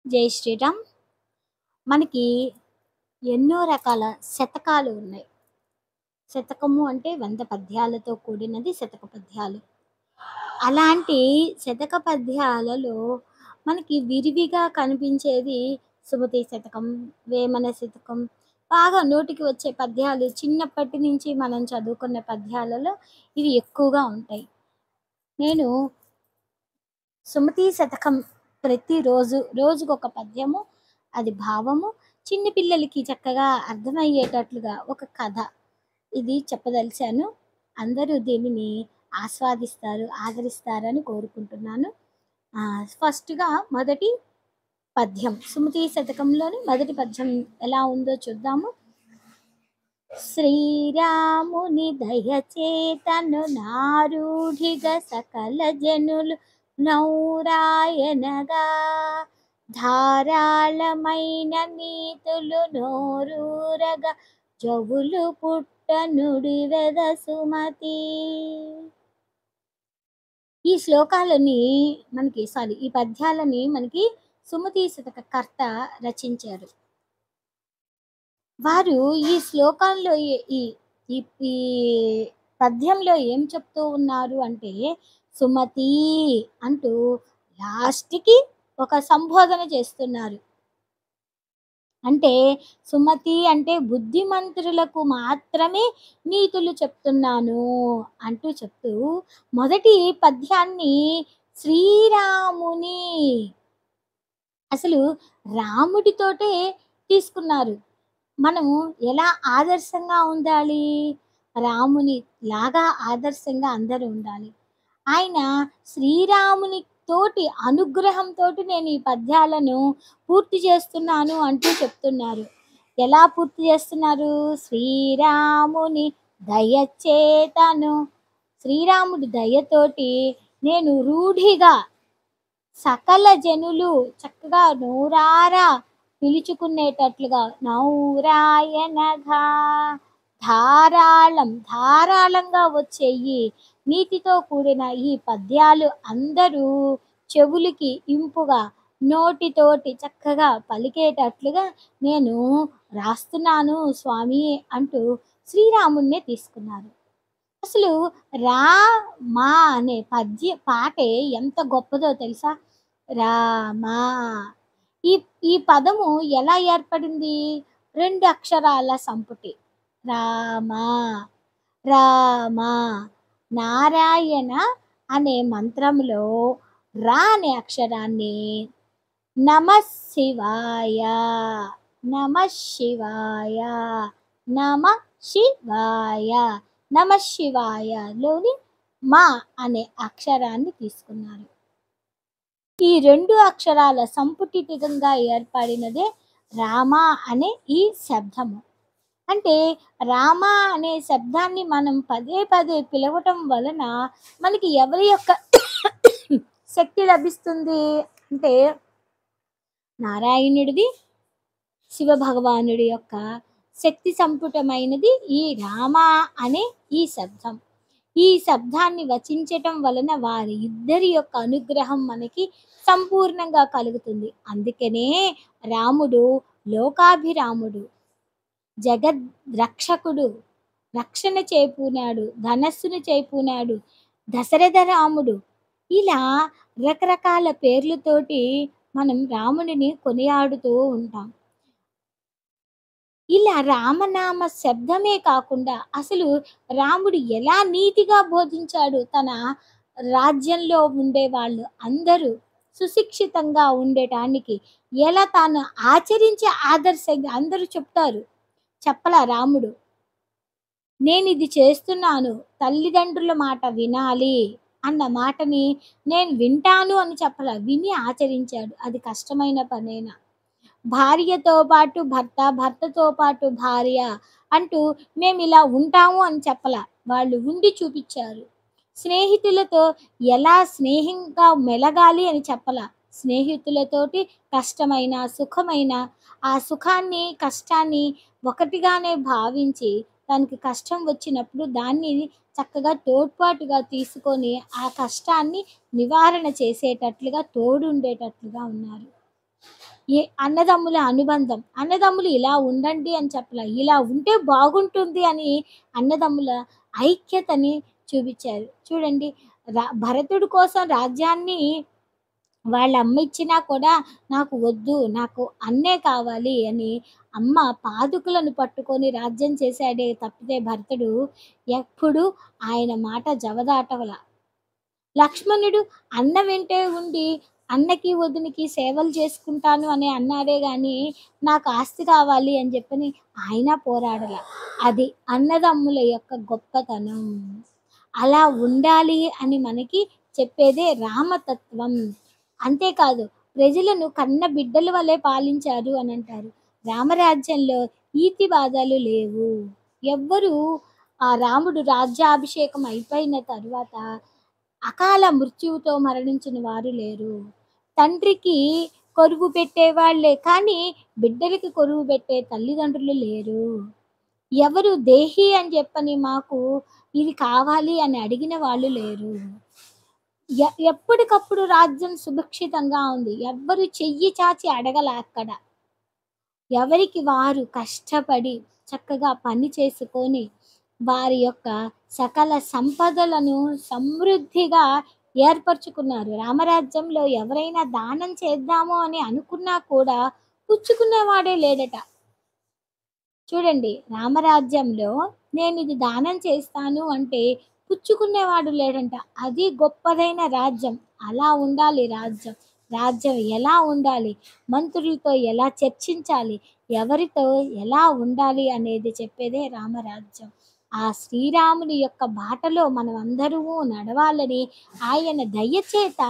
జై శ్రీరామ్. మనకి ఎన్నో రకాల శతకాలు ఉన్నాయి. శతకము అంటే 100 పద్యాలతో కూడినది శతక పద్యాలు. అలాంటి శతక పద్యాలలో మనకి విరివిగా కనిపించేది సుమతి శతకం, వేమన శతకం. బాగా నోటికి వచ్చే పద్యాలు చిన్నప్పటి నుంచి మనం చదువుకున్న పద్యాలలో ఇవి ఎక్కువగా ఉంటాయి. నేను సుమతి శతకం ప్రతిరోజు రోజుకొక పద్యము, అది భావము, చిన్న పిల్లలకి చక్కగా అర్థమయ్యేటట్లుగా ఒక కథ ఇది చెప్పదలిచాను. అందరూ దీనిని ఆస్వాదిస్తారు, ఆదరిస్తారని కోరుకుంటున్నాను. ఫస్ట్‌గా మొదటి పద్యం, సుమతి శతకంలోని మొదటి పద్యం ఎలా ఉందో చూద్దాము. శ్రీరాముని దయచేతను నారూఢిగా సకల జనులు నౌరాయనగా, ధారాళమైన నీతులు నోరూరగా, జవులు పుట్ట నుడివెద సుమతి. ఈ శ్లోకాలని ఈ పద్యాలని మనకి సుమతి శతక కర్త రచించారు. వారు ఈ శ్లోకంలో ఈ ఈ ఈ పద్యంలో ఏం చెప్తూ ఉన్నారు అంటే, సుమతి అంటూ లాస్ట్‌కి ఒక సంబోధన చేస్తున్నారు. అంటే సుమతి అంటే బుద్ధిమంతులకు మాత్రమే నీతులు చెప్తున్నాను అంటూ చెప్తూ మొదటి పద్యాన్ని శ్రీరాముని, అసలు రాముడితోటే తీసుకున్నారు. మనము ఎలా ఆదర్శంగా ఉండాలి? రాముని లాగా ఆదర్శంగా అందరూ ఉండాలి. ఆయన శ్రీరాముని తోటి అనుగ్రహంతోటి నేను ఈ పద్యాలను పూర్తి చేస్తున్నాను అంటూ చెప్తున్నారు. ఎలా పూర్తి చేస్తున్నారు? శ్రీరాముని దయచేతను, శ్రీరాముడి దయతోటి నేను రూఢిగా సకల జనులు చక్కగా నోరారా పిలుచుకునేటట్లుగా నౌరాయనగా, ధారాళంగా వచ్చేయి నీతితో కూడిన ఈ పద్యాలు అందరూ చెవులకి ఇంపుగా నోటితోటి చక్కగా పలికేటట్లుగా నేను రాస్తున్నాను స్వామి అంటూ శ్రీరాముణ్ణే తీసుకున్నారు. అసలు మా అనే పాటే ఎంత గొప్పదో తెలుసా? రామా, ఈ ఈ పదము ఎలా ఏర్పడింది? 2 అక్షరాల సంపుటి. రామా, రామా. నారాయణ అనే మంత్రంలో రా అనే అక్షరాన్ని నమః శివాయ, నమః శివాయ, నమః శివాయ, నమః శివాయలోని మా అనే అక్షరాన్ని తీసుకున్నారు. ఈ 2 అక్షరాల సంపుటితంగా ఏర్పడినదే రామ అనే ఈ శబ్దము. అంటే రామ అనే శబ్దాన్ని మనం పదే పదే పిలవటం వలన మనకి ఎవరి యొక్క శక్తి లభిస్తుంది అంటే, నారాయణుడిది, శివభగవానుడి యొక్క శక్తి సంపుటమైనది ఈ రామ అనే ఈ శబ్దం. ఈ శబ్దాన్ని వచించటం వలన వారి ఇద్దరి యొక్క అనుగ్రహం మనకి సంపూర్ణంగా కలుగుతుంది. అందుకనే రాముడు లోకాభిరాముడు, జగద్రక్షకుడు, రక్షణ చేపూనాడు, ధనస్సును చేపూనాడు, దశరథ రాముడు. ఇలా రకరకాల పేర్లతోటి మనం రాముడిని కొనియాడుతూ ఉంటాం. ఇలా రామనామ శబ్దమే కాకుండా అసలు రాముడు ఎలా నీతిగా బోధించాడు, తన రాజ్యంలో ఉండేవాళ్ళు అందరూ సుశిక్షితంగా ఉండటానికి ఎలా తాను ఆచరించే ఆదర్శంగా అందరూ చెప్తారు. చెప్పలా రాముడు, నేను ఇది చేస్తున్నాను, తల్లిదండ్రుల మాట వినాలి అన్న మాటని నేను వింటాను అని చెప్పలా, విని ఆచరించాడు. అది కష్టమైన పనేనా? భార్యతో పాటు భర్త, భర్తతో పాటు భార్య అంటూ మేము ఇలా ఉంటాము అని చెప్పలా, వాళ్ళు ఉండి చూపించారు. స్నేహితులతో ఎలా స్నేహంగా మెలగాలి అని చెప్పలా, స్నేహితులతోటి కష్టమైన సుఖమైన ఆ సుఖాన్ని కష్టాన్ని ఒకటిగానే భావించి తనకి కష్టం వచ్చినప్పుడు దాన్ని చక్కగా తోడ్పాటుగా తీసుకొని ఆ కష్టాన్ని నివారణ చేసేటట్లుగా తోడుండేటట్లుగా ఉన్నారు. అన్నదమ్ముల అనుబంధం. అన్నదమ్ములు ఇలా ఉండండి అని చెప్పలా. ఇలా ఉంటే బాగుంటుంది అని అన్నదమ్ముల ఐక్యతని చూపిచ్చారు. చూడండి, భరతుడి కోసం రాజ్యాన్ని వాళ్ళ అమ్మ ఇచ్చినా కూడా నాకు వద్దు, నాకు అన్నే కావాలి అని అమ్మ పాదుకులను పట్టుకొని రాజ్యం చేశాడే తప్పితే భరతుడు ఎప్పుడూ ఆయన మాట జవదాటవల. లక్ష్మణుడు అన్న వెంటే ఉండి అన్నకి, వదినకి సేవలు చేసుకుంటాను అని అన్నాడే గానీ, నాకు ఆస్తి కావాలి అని చెప్పని ఆయన పోరాడల. అది అన్నదమ్ముల యొక్క గొప్పతనం. అలా ఉండాలి అని మనకి చెప్పేదే రామతత్వం. అంతేకాదు, ప్రజలను కన్న బిడ్డల వలె పాలించారు అనంటారు. రామరాజ్యంలో ఈతిబాధలు లేవు. ఎవ్వరూ ఆ రాముడు రాజ్యాభిషేకం అయిపోయిన తరువాత అకాల మృత్యువుతో మరణించిన వారు లేరు. తండ్రికి కొరువు పెట్టేవాళ్ళే కానీ, బిడ్డలకి కొరువు పెట్టే తల్లిదండ్రులు లేరు. ఎవరు దేహి అని చెప్పని మాకు ఇది కావాలి అని అడిగిన వాళ్ళు లేరు. ఎప్పటికప్పుడు రాజ్యం సుభిక్షితంగా ఉంది. ఎవ్వరు చెయ్యి చాచి అడగల అక్కడ. ఎవరికి వారు కష్టపడి చక్కగా పని చేసుకొని వారి యొక్క సకల సంపదలను సమృద్ధిగా ఏర్పరచుకున్నారు. రామరాజ్యంలో ఎవరైనా దానం చేద్దాము అని అనుకున్నా కూడా పుచ్చుకునేవాడే లేడట. చూడండి, రామరాజ్యంలో నేనిది దానం చేస్తాను అంటే పుచ్చుకునేవాడు లేడంట. అది గొప్పదైన రాజ్యం. అలా ఉండాలి రాజ్యం. రాజ్యం ఎలా ఉండాలి? మంత్రులతో ఎలా చర్చించాలి? ఎవరితో ఎలా ఉండాలి అనేది చెప్పేదే రామరాజ్యం. ఆ శ్రీరాముని యొక్క బాటలో మనమందరము నడవాలని ఆయన దయచేత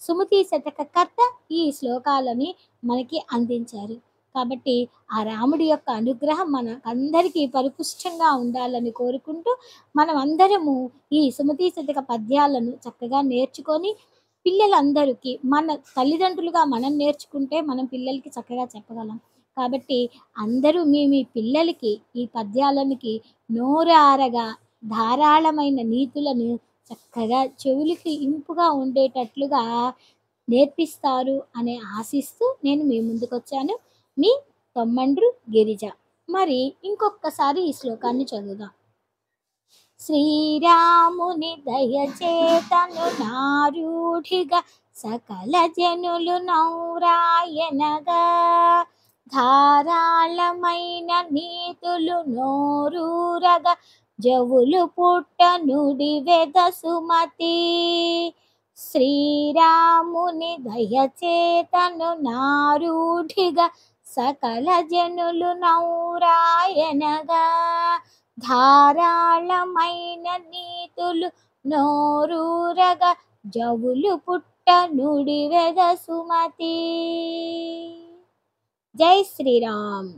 సుమతి శతకకర్త ఈ శ్లోకాలని మనకి అందించారు. కాబట్టి ఆ రాముడి యొక్క అనుగ్రహం మనకందరికీ పరిపుష్టంగా ఉండాలని కోరుకుంటూ, మనమందరము ఈ సుమతి శతక పద్యాలను చక్కగా నేర్చుకొని పిల్లలందరికీ మన తల్లిదండ్రులుగా మనం నేర్చుకుంటే మనం పిల్లలకి చక్కగా చెప్పగలం. కాబట్టి అందరూ మీ మీ పిల్లలకి ఈ పద్యాలనికి నోరారగా ధారాళమైన నీతులను చక్కగా చెవులకి ఇంపుగా ఉండేటట్లుగా నేర్పిస్తారు అని ఆశిస్తూ నేను మీ ముందుకొచ్చాను. మీ తొమ్మండ్రు గిరిజ. మరి ఇంకొక్కసారి ఈ శ్లోకాన్ని చదువుదాం. శ్రీరాముని దయచేతను నారూఢిగా సకల జనులు నౌరాయనగా ధారాళమైన నీతులు నోరూరగా జవులు పుట్ట నుడివెద సుమతి. శ్రీరాముని దయచేతను నారూఢిగా సకల జనులు నౌరాయనగా ధారాళమైన నీతులు నోరూరగా జవులు పుట్ట నుడివెద సుమతి. జై శ్రీరామ్.